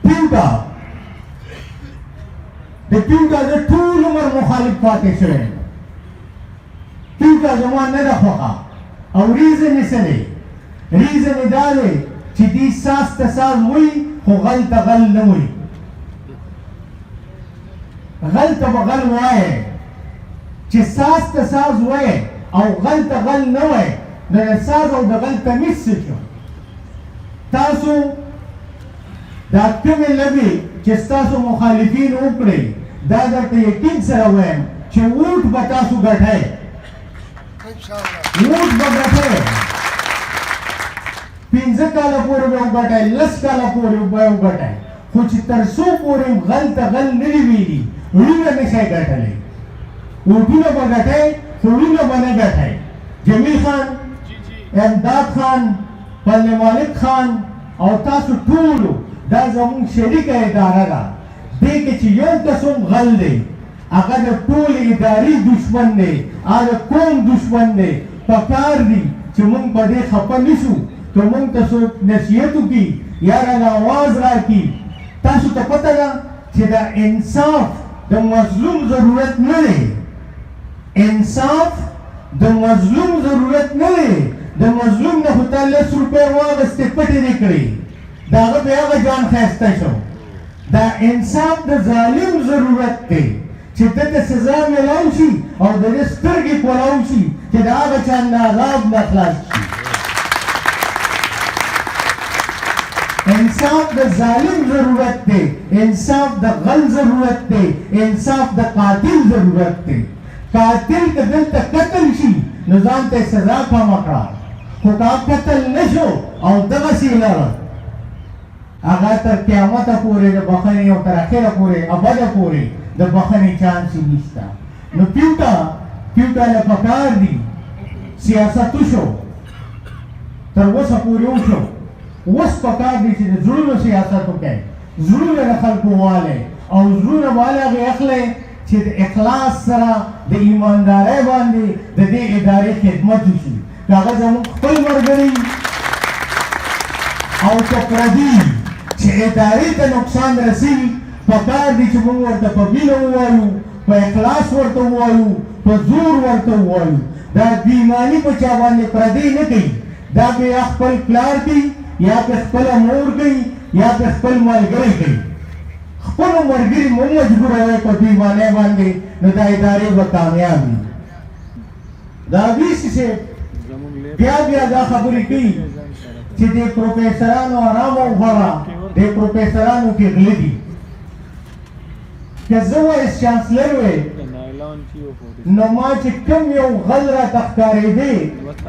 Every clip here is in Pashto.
پیوټا د پیوټا د ټول عمر مخالف پاتې شوی پیوټا زما نه ده خوښه او ریزن یې څه دی ریزن یې دا دی چې دې ساز ته ساز وایي خو غل ته غل نه وایي غل ته به غل وایي چې ساز ته ساز وایي او غل ته غل نه وایي نو د ساز او د غل تمیز څه شو تاسو دا کومې لبې چې ستاسو مخالفین وکړئ دا درته یقین سره وایم چې ووټ به تاسو ګټئ ووټ به ګټئ 15 کاله پورې به وګټئ 10 کاله پورې به وګټئ خو چې تر څو پورې غل ته غل نه دي ویلي وړونه نشئ ګټلی ووټونه به ګټئ خو وړونه به نه ګټئ جمیل خان امداد خان پل مالک خان او تاسو ټولو دا زموږ شریکه اداره ده دې کې چې یو کس هم غل دی هغه د ټولې ادارې دشمن دی هغه قوم دشمن دی پکار دي چې موږ په دې خفه نه شو که موږ ته څوک نصیحت وکړي یا رانه اواز راکړي تاسو ته پته ده چې د انصاف د مظلوم ضرورت نه دی انصاف د مظلوم ضرورت نه دی د مظلوم نه خو تا 10 روپۍ واغستې پټې دې کړې د هغه بیا هغه جان ښایسته شو دا انصاف د ظالم ضرورت دی چې ده ته سزا میلاو شي او د دې سترګې کولاو شي چې د هغه چا نه عذاب نه خلاص شي انصاف د ظالم ضرورت دی انصاف د غل ضرورت دی انصاف د قاتل ضرورت دی قاتل که دلته قتل شي نو ځان ته سزا کمه کړه خو که قتل نه شو او دغسې لره هغه تر قیامته پورې د بخښنې او تر اخره پورې ابده پورې د بخښنې چانس یې نشته نو پیوټا له پکار دي سیاست وشو تر اوسه پورې وشو اوس پکار دي چې د زړونو سیاست وکړي زړونه د خلکو والی او زړونه به هغې اخلی چې د اخلاص سره د ایماندارۍ باندې د دې ادارې خدمت وشي که هغه زموږ خپل ملګري او که پردي چې ادارې ته نقصان رسوي پکار دي چې موږ ورته په مینه ووایو په اخلاص ورته ووایو په زور ورته ووایو دا بېایماني په چا باندې پردی نه کوي دا به یا خپل پلار کوي یا په خپله مور کوي یا په خپل ملګری کوي خپلو ملګري مو مجبوروئ په بېایمانۍ باندې نو دا ادارې به کامیاب وي دا ویسي صاحب بیا دا خبرې کوي چې د پروفیسرانو آرامه وخوړه د پروفیسرانو کې غله دي که زه وایس چانسلر وی نو ما چې کوم یو غل راته ښکارېدی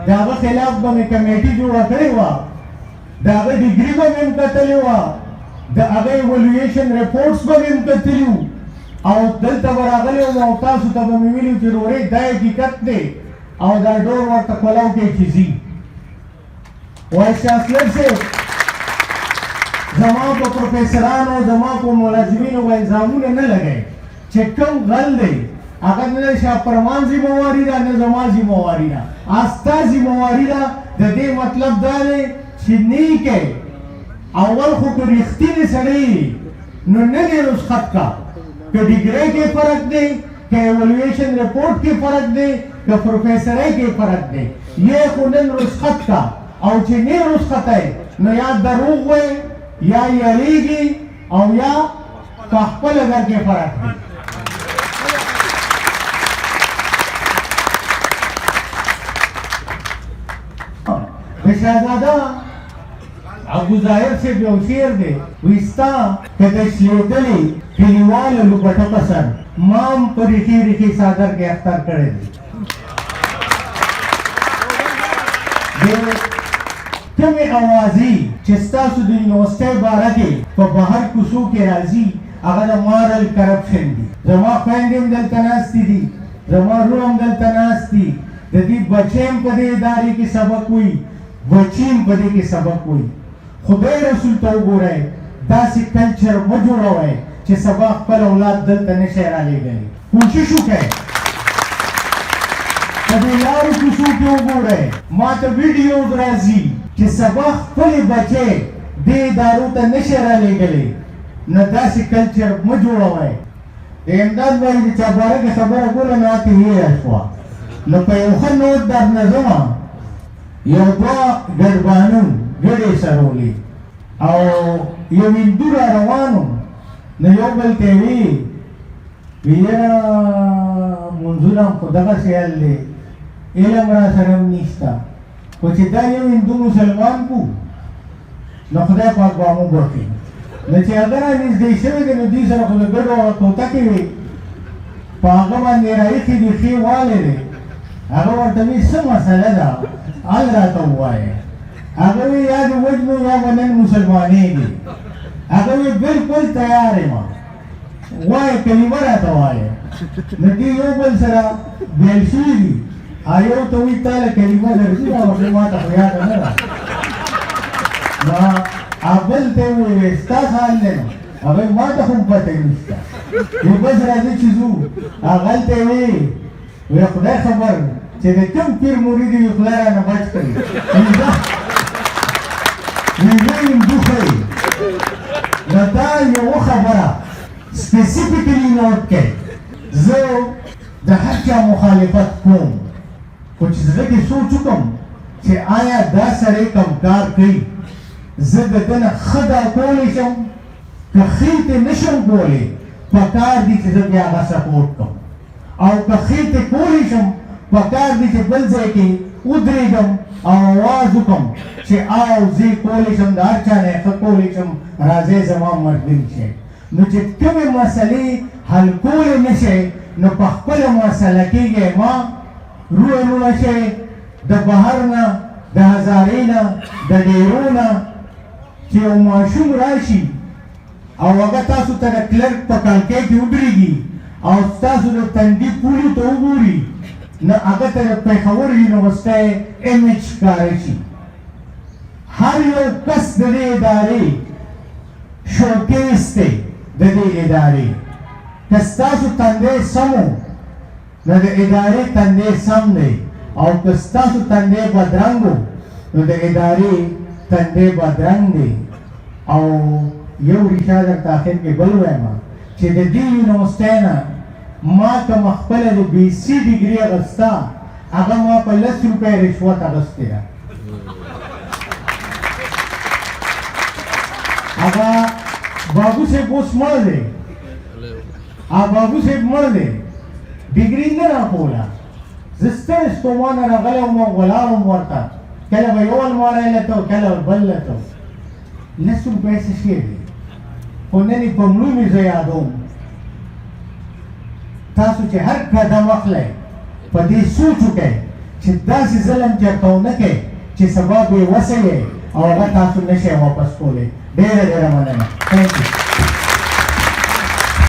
د هغه خلاف به مې کمیټي جوړه کړې وه د هغه ډګري به مې هم کتلې وه د هغه ایولویشن رپورټس به مې هم کتلي وو او دلته به راغلی وم او تاسو ته به مې ویلي چې ورې دا حقیقت دی او دا ډور ورته کولاو کوي چې ځي وایس چانسلر صاحب زما په پروفیسرانو زما په ملازمینو به الزامونه نه لګئ چې کوم غل دی هغه نه شاپرمان ذمواري ده نه زما ذمواري ده ستا ذمواري ده د دې مطلب دا دی چې نیکه اول خو که رښتینې سړی نو نه دې رسخت کا که ډګرۍ کې فرق دی که ایولویشن رپورټ کې فرق دی که پروفیسرۍ کې فرق دی یې خو نن رسخت کا او چې نه رسختی نو یا دروغ وایي یا یریږي او یا په خپله در کې فرق دی د شهزاده ابوظاهر صاحب یو شعر دی وایي ستا که د شلېدلې کلیواله لوپټه په سر ما هم په ریښې ریښې څادر کې اختر کړی دی کومې اوازې چې ستاسو د یونیورسټۍ باره کې په بهر کوڅو کې راځي هغه د مارل کرپشن دي زما خویندې هم دلته ناستې دي زما ورور هم دلته ناست دي د دې بچې هم په دې ادارې کې سبق وایي بچي هم په دې کې سبق وایي خدای رسول ته وګورئ داسې کلچر مه جوړوئ چې سبا خپل اولاد دلته نشئ رالېږلی کوشش وکړئ په دې لارو کوڅو کې وګورئ ما ته ویډیوز راځي چې سبا خپلې بچې دې ادارو ته نشئ رالېږلی نه داسې کلچر مه جوړوئ. د امداد بھائی د چا باره کې خبره ګوله نه هاتې هېره شوه، نو په یو ښه نوټ درنه ځمه، یو دوه ګډبانون ګډې سرولې او یو هندو را روان و، نو یو بل ته یې وي یاره مونځونه خو دغسې حل دی، علم را سره هم نشته، خو چې دا یو هندو مسلمان کو نو خدای پاک به موږ وکړي. نو چې هغه را نږدې شوی دی نو دوی سره خو د ګډو هغه توتکې وې، په هغه باندې راایښې دي ښې والی دی. هغه ورته وایي څه مسله ده حل راته ووایه. هغه وایي یا دې وژنو یا به نن مسلمانېږي. هغه وایي بلکل تیار یم، وایه کلمه راته وایه. نو دوی یو بل سره بیل شوي دي، یو ته وایي تا له کلمه درځي او هغې ما ته خو یاده نه ده. نو بل ته یې وویل ستا څه حال دی نو؟ هغه وایي ما ته خو پته نشته. وایي بس راځه چې ځو. هغلته یې وایي وایي خدای خبر چې د کوم پیر مرید وي خدای رانه بچ کړي. وایي زه هندو ښه نو دا یوه خبره سپیسیفیکلي نوټ کړئ. زه د هر چا مخالفت کوم، خو چې زړه کې سوچ وکړم چې آیا دا سړی کوم کار کوي زه د ده نه ښه دا کولی شم که ښې ته نه شم کولی، پکار دي چې زه بیا هغه سپورټ کړم، او که ښې ته کولی شم پکار دي چې بل ځای کې ودرېږم او اواز وکړم چې او زه کولی شم د هر چا نه یې ښه کولی شم، راځئ زما ملګري شئ. نو چې کومې مسلې حل کولی نه شئ نو په خپله مسله کېږئ مه، روڼونه شئ د بهر نه، د هزارې نه، د ډېرو نه. چې یو ماشوم راشي او هغه تاسو ته د کلرک په کړکۍ کې ودرېږي او ستاسو د تندي پولو ته وګوري، نو هغه ته د پېښور یونیورسټۍ امیج ښکاره شي. هر یو کس د دې ادارې شوکیس دی، د دې ادارې. که ستاسو تندی سم و نو د ادارې تندی سم دی، او که ستاسو تندی بدرنګ و نو د ادارې تندی بدرنګ دی. او یو ریښه درته اخر کې بل وایم چې د دې یونیورسټۍ نه ما کومه خپله د بي سي ډګري اخیسته، هغه ما په 10 روپۍ رشوت اخیستې ده. هغه بابو صاحب اوس مړ دی، بابو صاحب مړ دی، ډګري نه راکوله. زه ستړی ستومانه راغلی وم او ولاړ وم ورته، کله به یو الماری لته و کله بل لته و. 10 روپۍ څه شی دی، خو نن یې په مړو مې زه یادوم. تاسو چې هر قدم اخلئ په دې سوچ وکئ چې داسې ظلم چېرته ونه کئ چې سبا بې وسه یې او هغه تاسو نه شئ واپس کولی. ډېره ډېره مننه. تھینک یو.